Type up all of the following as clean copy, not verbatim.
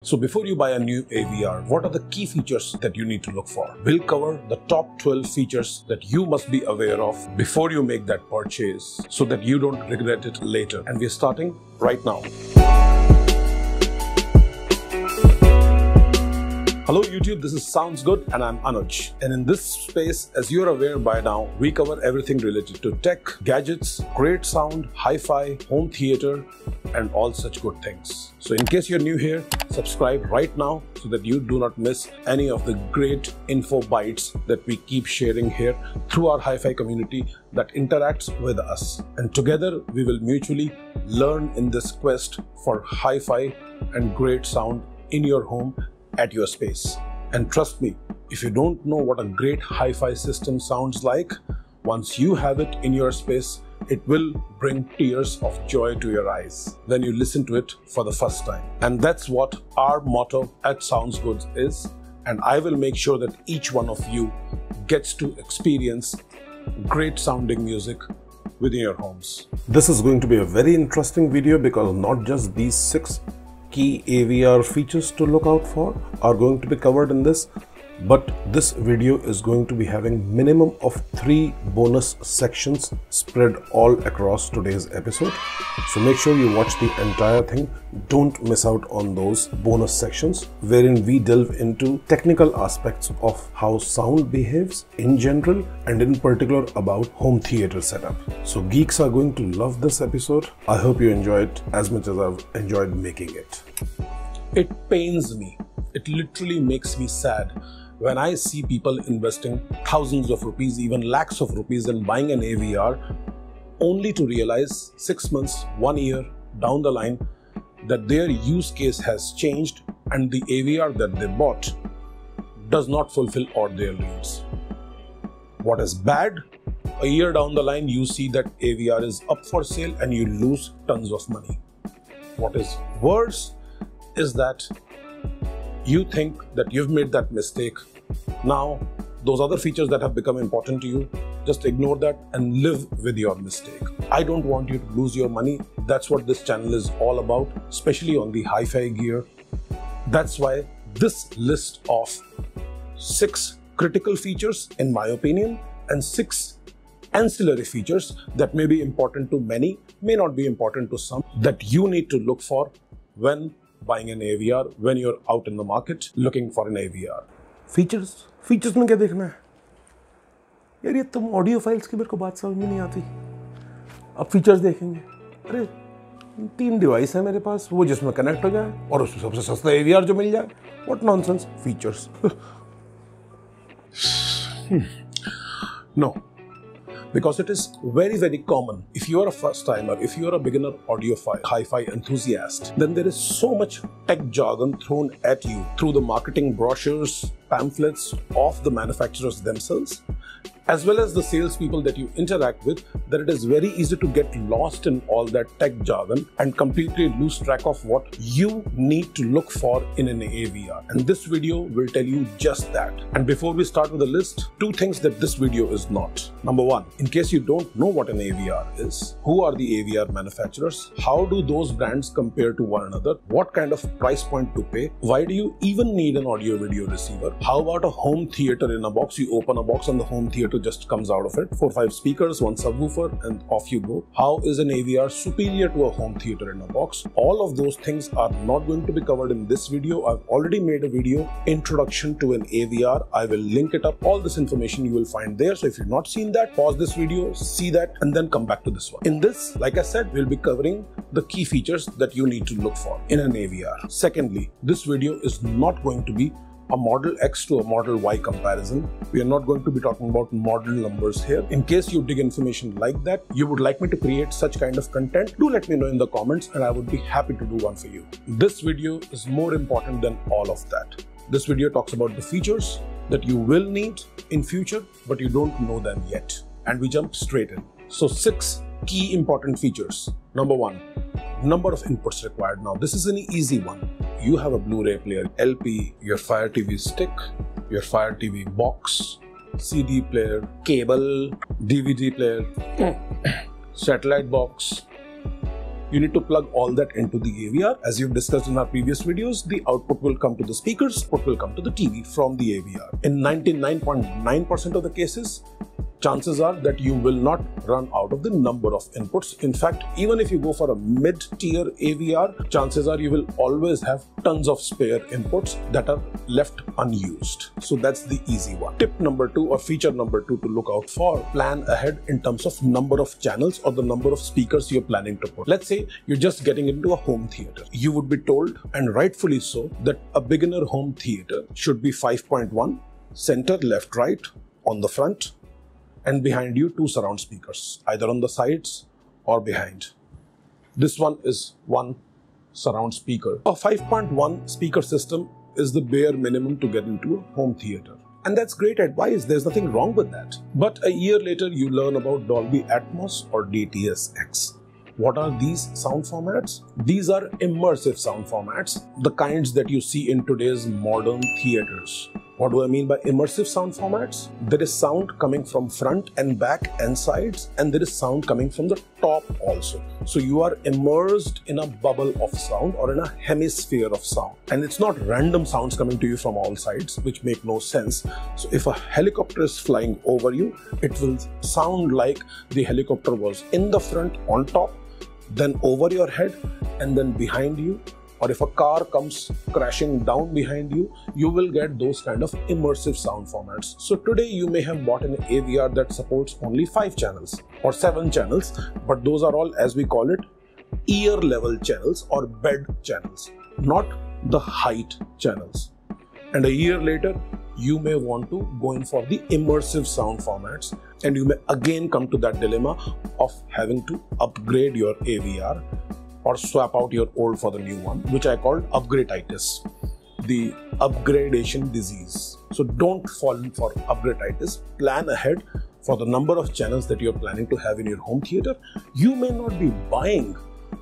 So before you buy a new AVR, what are the key features that you need to look for? We'll cover the top 12 features that you must be aware of before you make that purchase so that you don't regret it later. And we're starting right now. Hello YouTube, this is Sounds Good and I'm Anuj. And in this space, as you're aware by now, we cover everything related to tech, gadgets, great sound, hi-fi, home theater, and all such good things. So in case you're new here, subscribe right now so that you do not miss any of the great info bites that we keep sharing here through our hi-fi community that interacts with us. And together we will mutually learn in this quest for hi-fi and great sound in your home at your space. And trust me, if you don't know what a great hi-fi system sounds like, once you have it in your space, it will bring tears of joy to your eyes when you listen to it for the first time. And that's what our motto at Sounds Good is. And I will make sure that each one of you gets to experience great sounding music within your homes. This is going to be a very interesting video because not just these 6 key AVR features to look out for are going to be covered in this, but this video is going to be having minimum of 3 bonus sections spread all across today's episode. So make sure you watch the entire thing. Don't miss out on those bonus sections wherein we delve into technical aspects of how sound behaves in general and in particular about home theater setup. So geeks are going to love this episode. I hope you enjoy it as much as I've enjoyed making it. It pains me. It literally makes me sad when I see people investing thousands of rupees, even lakhs of rupees in buying an AVR only to realize 6 months, 1 year down the line that their use case has changed and the AVR that they bought does not fulfill all their needs. What is bad? A year down the line, you see that AVR is up for sale and you lose tons of money. What is worse is that you think that you've made that mistake. Now, those other features that have become important to you, just ignore that and live with your mistake. I don't want you to lose your money. That's what this channel is all about, especially on the hi-fi gear. That's why this list of 6 critical features, in my opinion, and 6 ancillary features that may be important to many, may not be important to some, that you need to look for when buying an AVR, when you're out in the market looking for an AVR. Features में क्या देखना है यार? ये तुम audio files की मेरे को बात समझ में नहीं आती। अब फीचर्स देखेंगे, अरे 3 डिवाइस है मेरे पास, वो जिसमें कनेक्ट हो जाए और उसमें सबसे सस्ता AVR जो मिल जाए। What nonsense features. No. Because it is very, very common. If you are a first timer, if you are a beginner audiophile, hi-fi enthusiast, then there is so much tech jargon thrown at you through the marketing brochures, pamphlets of the manufacturers themselves, as well as the salespeople that you interact with, that it is very easy to get lost in all that tech jargon and completely lose track of what you need to look for in an AVR. And this video will tell you just that. And before we start with the list, 2 things that this video is not. Number 1, in case you don't know what an AVR is, who are the AVR manufacturers? How do those brands compare to one another? What kind of price point to pay? Why do you even need an audio video receiver? How about a home theater in a box? You open a box and the home theater just comes out of it. 4-5 speakers, 1 subwoofer, and off you go. How is an AVR superior to a home theater in a box? All of those things are not going to be covered in this video. I've already made a video, Introduction to an AVR. I will link it up. All this information you will find there. So if you've not seen that, pause this video, see that, and then come back to this one. In this, like I said, we'll be covering the key features that you need to look for in an AVR. Secondly, this video is not going to be a Model X to a Model Y comparison. We are not going to be talking about model numbers here. In case you dig information like that, you would like me to create such kind of content, do let me know in the comments and I would be happy to do one for you. This video is more important than all of that. This video talks about the features that you will need in future, but you don't know them yet. And we jump straight in. So 6 key important features. Number 1, number of inputs required. Now this is an easy one. You have a Blu-ray player, LP, your Fire TV stick, your Fire TV box, CD player, cable, DVD player, satellite box, you need to plug all that into the AVR. As you've discussed in our previous videos, the output will come to the speakers, output will come to the TV from the AVR. In 99.9% of the cases, chances are that you will not run out of the number of inputs. In fact, even if you go for a mid-tier AVR, chances are you will always have tons of spare inputs that are left unused. So that's the easy one. Tip number 2 or feature number 2 to look out for: plan ahead in terms of number of channels or the number of speakers you're planning to put. Let's say you're just getting into a home theater. You would be told, and rightfully so, that a beginner home theater should be 5.1, center, left, right, on the front, and behind you 2 surround speakers, either on the sides or behind. This one is 1 surround speaker. A 5.1 speaker system is the bare minimum to get into a home theater. And that's great advice, there's nothing wrong with that. But a year later you learn about Dolby Atmos or DTS-X. What are these sound formats? These are immersive sound formats, the kinds that you see in today's modern theaters. What do I mean by immersive sound formats? There is sound coming from front and back and sides, and there is sound coming from the top also. So you are immersed in a bubble of sound or in a hemisphere of sound. And it's not random sounds coming to you from all sides, which make no sense. So if a helicopter is flying over you, it will sound like the helicopter was in the front on top, then over your head, and then behind you. Or if a car comes crashing down behind you, you will get those kind of immersive sound formats. So today you may have bought an AVR that supports only 5 channels or 7 channels, but those are all, as we call it, ear level channels or bed channels, not the height channels. And a year later, you may want to go in for the immersive sound formats, and you may again come to that dilemma of having to upgrade your AVR or swap out your old for the new one, which I called upgraditis, the upgradation disease. So don't fall for upgraditis. Plan ahead for the number of channels that you're planning to have in your home theater. You may not be buying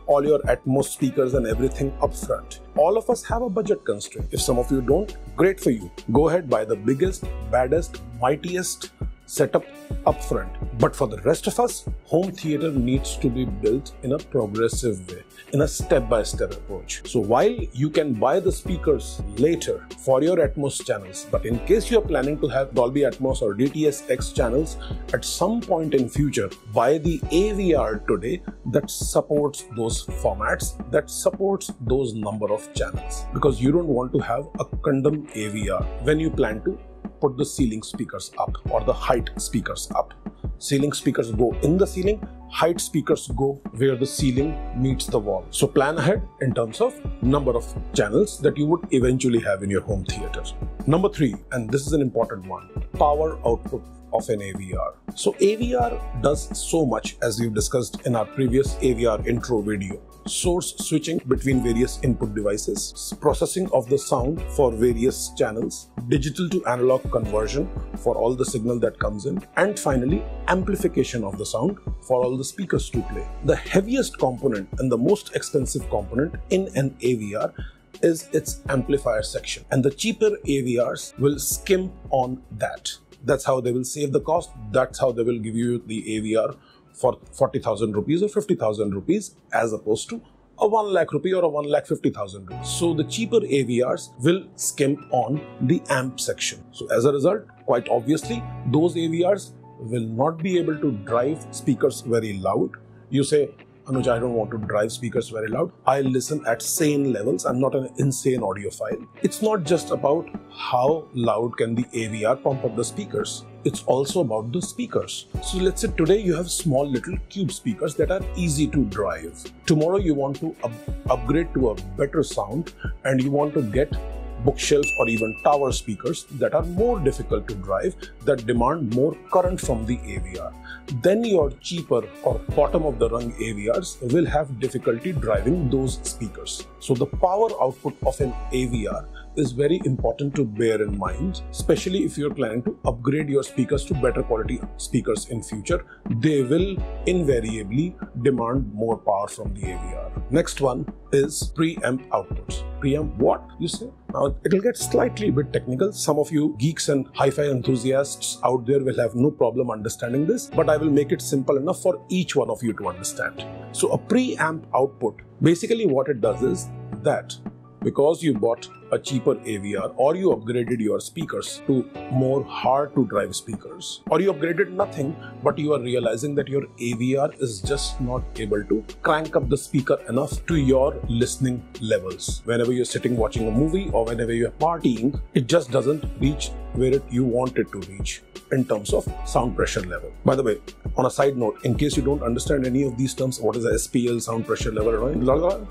all your Atmos speakers and everything upfront. All of us have a budget constraint. If some of you don't, great for you. Go ahead, buy the biggest, baddest, mightiest setup upfront. But for the rest of us, home theater needs to be built in a progressive way, in a step-by-step approach. So while you can buy the speakers later for your Atmos channels, but in case you're planning to have Dolby Atmos or DTS-X channels at some point in future, buy the AVR today that supports those formats, that supports those number of channels. Because you don't want to have a condemned AVR when you plan to put the ceiling speakers up or the height speakers up. Ceiling speakers go in the ceiling, height speakers go where the ceiling meets the wall. So plan ahead in terms of number of channels that you would eventually have in your home theater. Number 3, and this is an important one, power output of an AVR. So AVR does so much, as we've discussed in our previous AVR intro video. Source switching between various input devices, processing of the sound for various channels, digital to analog conversion for all the signal that comes in, and finally amplification of the sound for all the speakers to play. The heaviest component and the most expensive component in an AVR is its amplifier section, and the cheaper AVRs will skimp on that. That's how they will save the cost. That's how they will give you the AVR for 40,000 rupees or 50,000 rupees as opposed to a 1 lakh rupee or a 1,50,000 rupees. So the cheaper AVRs will skimp on the amp section. So as a result, quite obviously, those AVRs will not be able to drive speakers very loud. You say, Anuj, I don't want to drive speakers very loud. I listen at sane levels. I'm not an insane audiophile. It's not just about how loud can the AVR pump up the speakers. It's also about the speakers. So let's say today you have small little cube speakers that are easy to drive. Tomorrow you want to upgrade to a better sound and you want to get bookshelf or even tower speakers that are more difficult to drive, that demand more current from the AVR. Then your cheaper or bottom of the rung AVRs will have difficulty driving those speakers. So the power output of an AVR is very important to bear in mind, especially if you're planning to upgrade your speakers to better quality speakers in future. They will invariably demand more power from the AVR. Next one is preamp outputs. Preamp what, you say? Now it'll get slightly bit technical. Some of you geeks and hi-fi enthusiasts out there will have no problem understanding this, but I will make it simple enough for each one of you to understand. So a preamp output, basically what it does is that because you bought a cheaper AVR or you upgraded your speakers to more hard to drive speakers, or you upgraded nothing but you are realizing that your AVR is just not able to crank up the speaker enough to your listening levels. Whenever you're sitting watching a movie or whenever you're partying, it just doesn't reach where you want it to reach in terms of sound pressure level. By the way, on a side note, in case you don't understand any of these terms, what is a SPL, sound pressure level,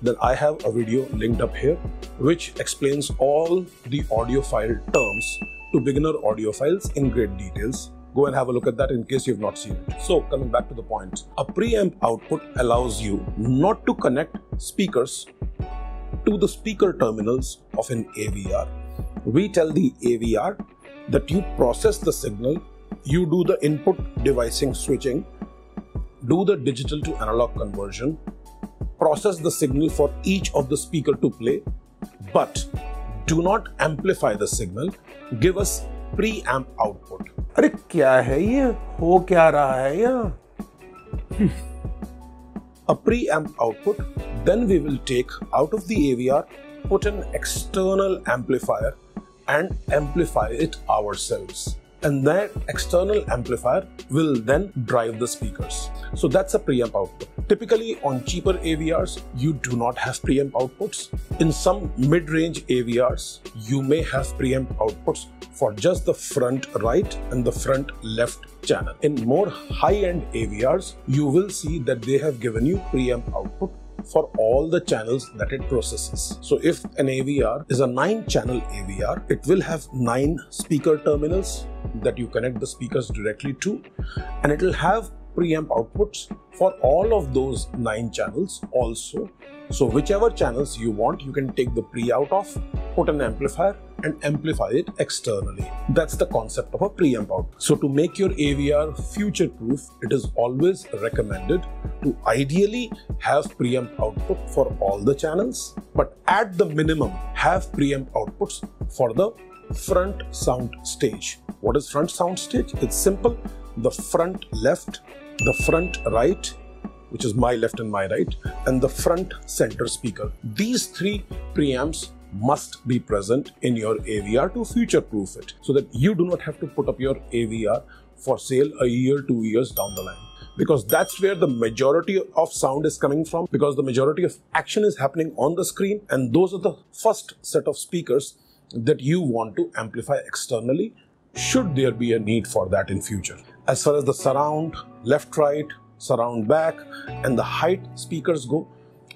then I have a video linked up here which explains all the audiophile terms to beginner audiophiles in great details. Go and have a look at that in case you've not seen it. So coming back to the point, a preamp output allows you not to connect speakers to the speaker terminals of an AVR. We tell the AVR that you process the signal, you do the input devicing switching, do the digital to analog conversion, process the signal for each of the speaker to play, but do not amplify the signal. Give us preamp output. अरे क्या है ये? हो क्या रहा है यहाँ? A preamp output, then we will take out of the AVR, put an external amplifier and amplify it ourselves. And that external amplifier will then drive the speakers. So that's a preamp output. Typically on cheaper AVRs, you do not have preamp outputs. In some mid-range AVRs, you may have preamp outputs for just the front right and the front left channel. In more high-end AVRs, you will see that they have given you preamp output for all the channels that it processes. So if an AVR is a 9-channel AVR, it will have 9 speaker terminals that you connect the speakers directly to, and it will have preamp outputs for all of those 9 channels also. So whichever channels you want, you can take the pre out of, put an amplifier and amplify it externally. That's the concept of a preamp output. So to make your AVR future proof, it is always recommended to ideally have preamp output for all the channels, but at the minimum have preamp outputs for the front sound stage. What is front sound stage? It's simple. The front left, the front right, which is my left and my right, and the front center speaker. These 3 preamps must be present in your AVR to future-proof it, so that you do not have to put up your AVR for sale a year, 2 years down the line. Because that's where the majority of sound is coming from, because the majority of action is happening on the screen, and those are the first set of speakers that you want to amplify externally, should there be a need for that in future. As far as the surround, left-right, surround back and the height speakers go,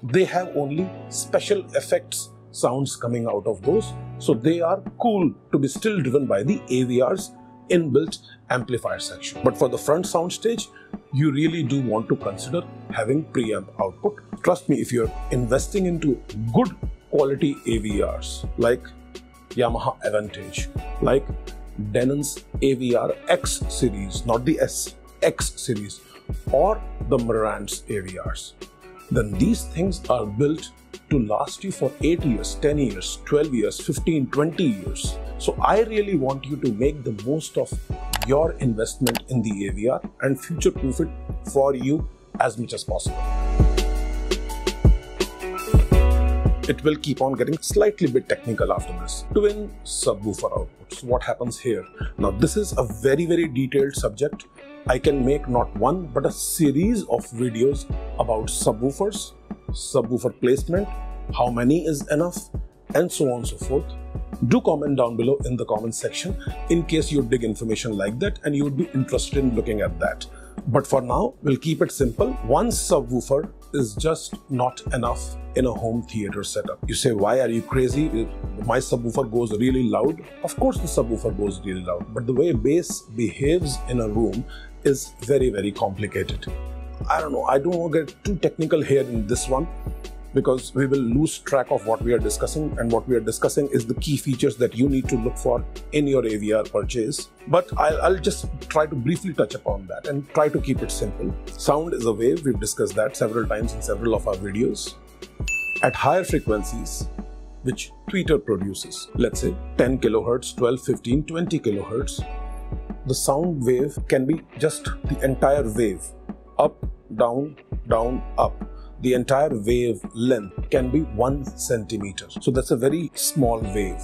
they have only special effects sounds coming out of those, so they are cool to be still driven by the AVR's inbuilt amplifier section. But for the front sound stage, you really do want to consider having preamp output. Trust me, if you're investing into good quality AVRs like Yamaha Avantage, like Denon's AVR X series, not the S, X series, or the Marantz AVRs, then these things are built to last you for 8 years, 10 years, 12 years, 15, 20 years. So I really want you to make the most of your investment in the AVR and future-proof it for you as much as possible. It will keep on getting slightly bit technical after this. Twin subwoofer outputs. What happens here? Now this is a very, very detailed subject. I can make not one but a series of videos about subwoofers, subwoofer placement, how many is enough, and so on and so forth. Do comment down below in the comment section in case you dig information like that and you would be interested in looking at that. But for now, we'll keep it simple. One subwoofer is just not enough in a home theater setup. You say, why are you crazy? My subwoofer goes really loud. Of course the subwoofer goes really loud, but the way bass behaves in a room is very, very complicated. I don't know, I don't want to get too technical here in this one, because we will lose track of what we are discussing, and what we are discussing is the key features that you need to look for in your AVR purchase. But I'll just try to briefly touch upon that and try to keep it simple. Sound is a wave. We've discussed that several times in several of our videos. At higher frequencies, which tweeter produces, let's say 10 kilohertz, 12, 15, 20 kilohertz, the sound wave can be just the entire wave, up, down, down, up. The entire wave length can be 1 centimeter. So that's a very small wave.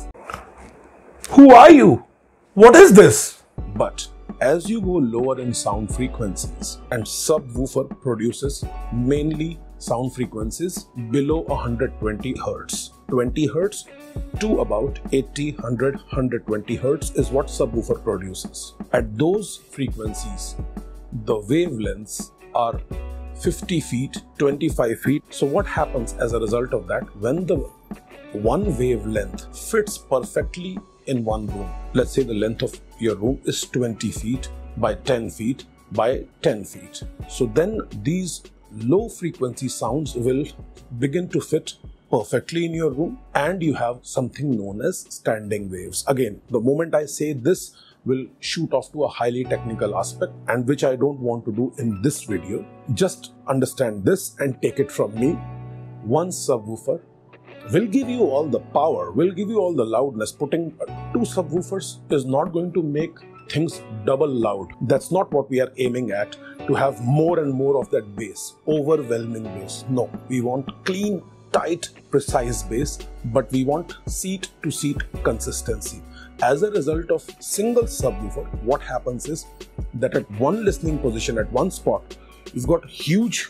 Who are you? What is this? But as you go lower in sound frequencies, and subwoofer produces mainly sound frequencies below 120 Hz. 20 Hz to about 80, 100, 120 Hz is what subwoofer produces. At those frequencies, the wavelengths are 50 feet, 25 feet. So what happens as a result of that, when the one wavelength fits perfectly in one room, let's say the length of your room is 20 feet by 10 feet by 10 feet. So then these low frequency sounds will begin to fit perfectly in your room, and you have something known as standing waves. Again, the moment I say this will shoot off to a highly technical aspect, and which I don't want to do in this video. Just understand this and take it from me. One subwoofer will give you all the power, will give you all the loudness. Putting 2 subwoofers is not going to make things double loud. That's not what we are aiming at, to have more and more of that bass, overwhelming bass. No, we want clean, tight, precise bass, but we want seat to seat consistency. As a result of single subwoofer, what happens is that at one listening position, at one spot, you've got huge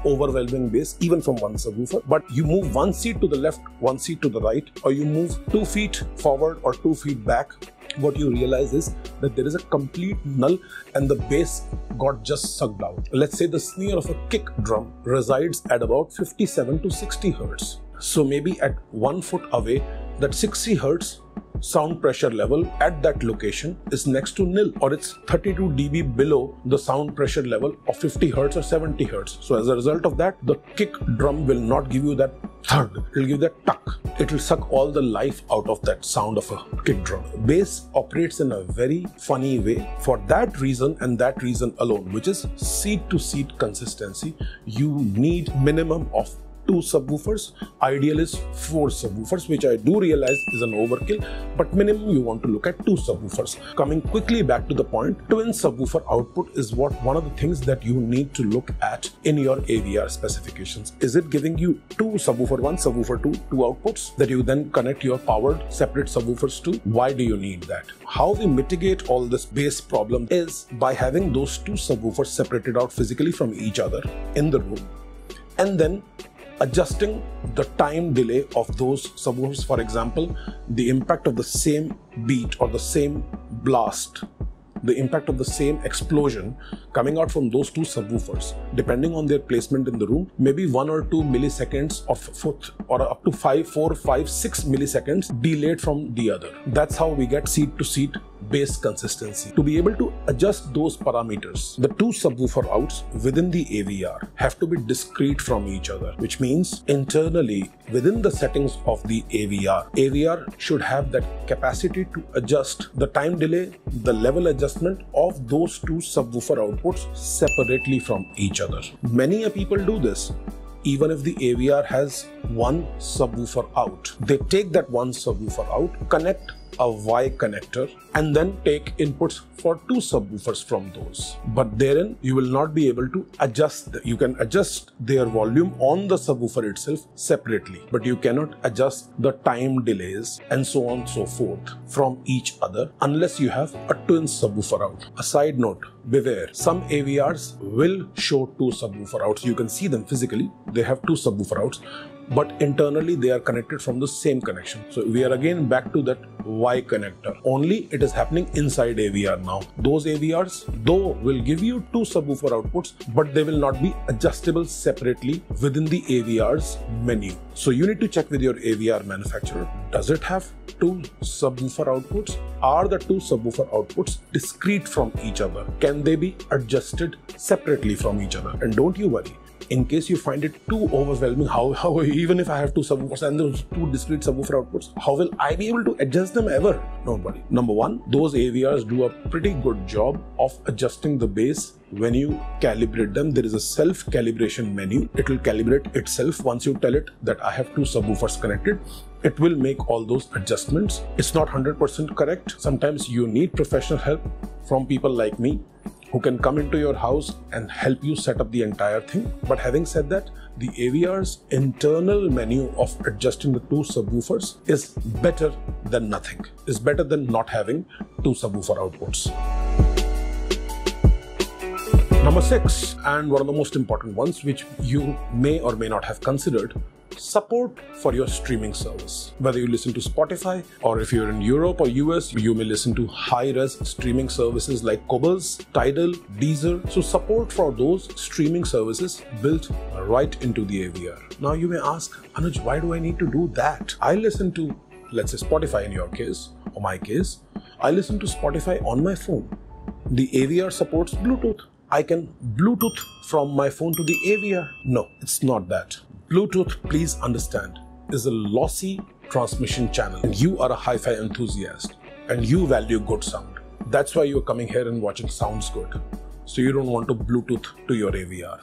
overwhelming bass even from one subwoofer, but you move one seat to the left, one seat to the right, or you move 2 feet forward or 2 feet back, what you realize is that there is a complete null and the bass got just sucked out. Let's say the snare of a kick drum resides at about 57 to 60 Hz. So maybe at 1 foot away, that 60 Hz sound pressure level at that location is next to nil, or it's 32 dB below the sound pressure level of 50 Hz or 70 Hz. So as a result of that, the kick drum will not give you that thud, it will give you that tuck. It will suck all the life out of that sound of a kick drum. Bass operates in a very funny way. For that reason and that reason alone, which is seat to seat consistency, you need minimum of 2 subwoofers. Ideal is 4 subwoofers, which I do realize is an overkill, but minimum you want to look at 2 subwoofers. Coming quickly back to the point, twin subwoofer output is one of the things that you need to look at in your AVR specifications. Is it giving you 2 subwoofer 1, subwoofer 2, 2 outputs that you then connect your powered separate subwoofers to? Why do you need that? How we mitigate all this bass problem is by having those 2 subwoofers separated out physically from each other in the room, and then adjusting the time delay of those subwoofers. For example, the impact of the same beat or the same blast, the impact of the same explosion coming out from those 2 subwoofers, depending on their placement in the room, maybe 1 or 2 milliseconds or up to 4, 5, 6 milliseconds delayed from the other. That's how we get seat to seat bass consistency. To be able to adjust those parameters, the 2 subwoofer outs within the AVR have to be discrete from each other, which means internally within the settings of the AVR should have that capacity to adjust the time delay, the level adjustment of those 2 subwoofer outputs separately from each other. Many people do this. Even if the AVR has 1 subwoofer out, they take that 1 subwoofer out, connect a Y connector, and then take inputs for 2 subwoofers from those. But therein, you will not be able to adjust. You can adjust their volume on the subwoofer itself separately, but you cannot adjust the time delays and so on and so forth from each other unless you have a twin subwoofer out. A side note, beware, some AVRs will show 2 subwoofer outs. You can see them physically. They have 2 subwoofer outs, but internally they are connected from the same connection. So we are again back to that Y connector. Only it is happening inside AVR now. Those AVRs, though, will give you 2 subwoofer outputs, but they will not be adjustable separately within the AVR's menu. So you need to check with your AVR manufacturer. Does it have 2 subwoofer outputs? Are the 2 subwoofer outputs discrete from each other? Can they be adjusted separately from each other? And don't you worry. In case you find it too overwhelming, how even if I have two subwoofers and those two discrete subwoofer outputs, how will I be able to adjust them ever? Don't worry. Number one, those AVRs do a pretty good job of adjusting the bass when you calibrate them. There is a self-calibration menu. It will calibrate itself once you tell it that I have two subwoofers connected. It will make all those adjustments. It's not 100% correct. Sometimes you need professional help from people like me who can come into your house and help you set up the entire thing. But having said that, the AVR's internal menu of adjusting the two subwoofers is better than nothing. Is better than not having two subwoofer outputs. Number 6, and one of the most important ones, which you may or may not have considered, support for your streaming service. Whether you listen to Spotify, or if you're in Europe or US, you may listen to high-res streaming services like Qobuz, Tidal, Deezer. So support for those streaming services built right into the AVR. Now you may ask, Anuj, why do I need to do that? I listen to, let's say Spotify in your case, or my case, I listen to Spotify on my phone. The AVR supports Bluetooth. I can Bluetooth from my phone to the AVR. No, it's not that. Bluetooth, please understand, is a lossy transmission channel. And you are a hi-fi enthusiast and you value good sound. That's why you're coming here and watching Sounds Good. So you don't want to Bluetooth to your AVR.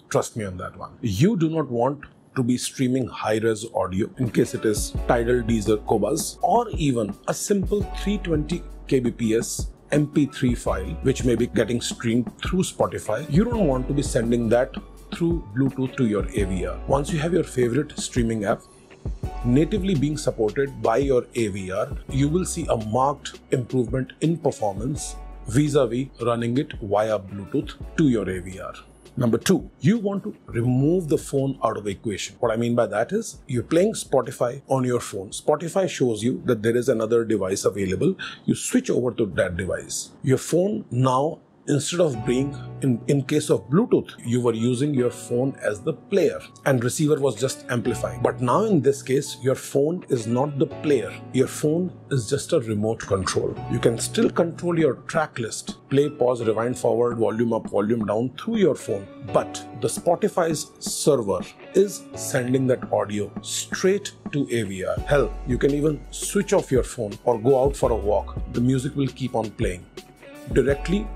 Trust me on that one. You do not want to be streaming high-res audio in case it is Tidal, Deezer, Qobuz, or even a simple 320 kbps MP3 file which may be getting streamed through Spotify. You don't want to be sending that through Bluetooth to your AVR. Once you have your favorite streaming app natively being supported by your AVR, you will see a marked improvement in performance vis-a-vis running it via Bluetooth to your AVR. Number 2, you want to remove the phone out of the equation. What I mean by that is, you're playing Spotify on your phone. Spotify shows you that there is another device available. You switch over to that device. Your phone now, instead of being, in case of Bluetooth, you were using your phone as the player and receiver was just amplifying. But now in this case, your phone is not the player. Your phone is just a remote control. You can still control your track list, play, pause, rewind, forward, volume up, volume down through your phone. But the Spotify's server is sending that audio straight to AVR. Hell, you can even switch off your phone or go out for a walk. The music will keep on playing directly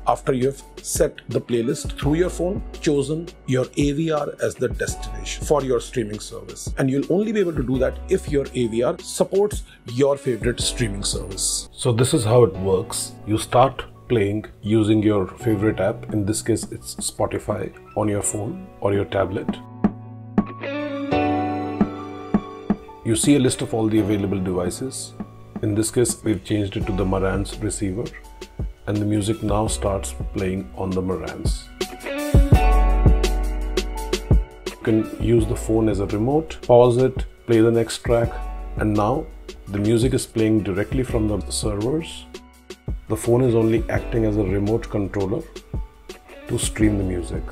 after you've set the playlist through your phone, chosen your AVR as the destination for your streaming service. And you'll only be able to do that if your AVR supports your favorite streaming service. So this is how it works. You start playing using your favorite app. In this case, it's Spotify on your phone or your tablet. You see a list of all the available devices. In this case, we've changed it to the Marantz receiver, and the music now starts playing on the Marantz. You can use the phone as a remote, pause it, play the next track, and now the music is playing directly from the servers. The phone is only acting as a remote controller to stream the music.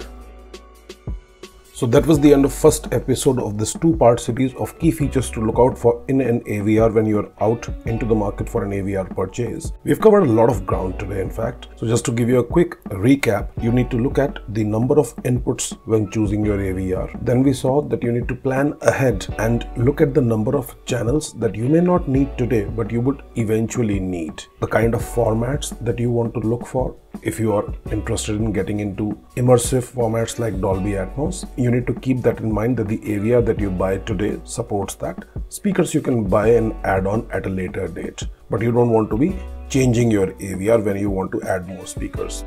So that was the end of first episode of this 2-part series of key features to look out for in an AVR when you're out into the market for an AVR purchase. We've covered a lot of ground today, in fact. So just to give you a quick recap, you need to look at the number of inputs when choosing your AVR. Then we saw that you need to plan ahead and look at the number of channels that you may not need today, but you would eventually need. The kind of formats that you want to look for. If you are interested in getting into immersive formats like Dolby Atmos, you need to keep that in mind that the AVR that you buy today supports that. Speakers you can buy and add on at a later date, but you don't want to be changing your AVR when you want to add more speakers.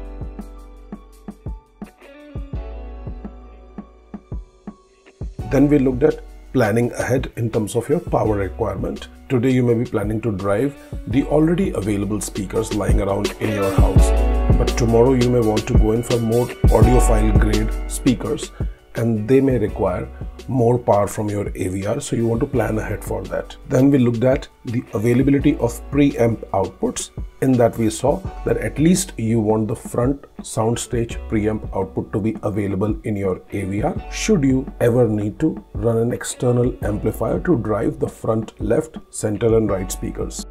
Then we looked at planning ahead in terms of your power requirement. Today you may be planning to drive the already available speakers lying around in your house. But tomorrow you may want to go in for more audiophile grade speakers, and they may require more power from your AVR, so you want to plan ahead for that. Then we looked at the availability of preamp outputs. In that we saw that at least you want the front soundstage preamp output to be available in your AVR should you ever need to run an external amplifier to drive the front left, center and right speakers.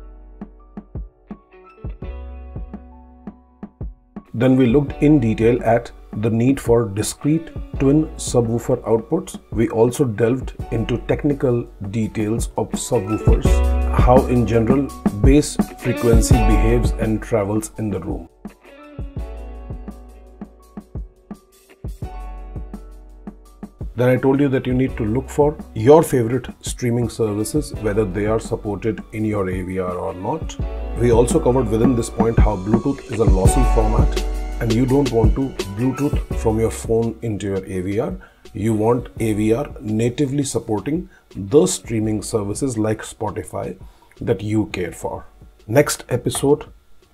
Then we looked in detail at the need for discrete twin subwoofer outputs. We also delved into technical details of subwoofers, how in general bass frequency behaves and travels in the room. Then I told you that you need to look for your favorite streaming services, whether they are supported in your AVR or not. We also covered within this point how Bluetooth is a lossy format and you don't want to Bluetooth from your phone into your AVR. You want AVR natively supporting the streaming services like Spotify that you care for. Next episode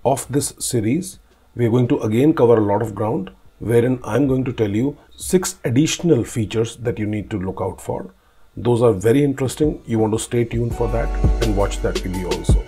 of this series, we are going to again cover a lot of ground, wherein I'm going to tell you 6 additional features that you need to look out for. Those are very interesting. You want to stay tuned for that and watch that video also.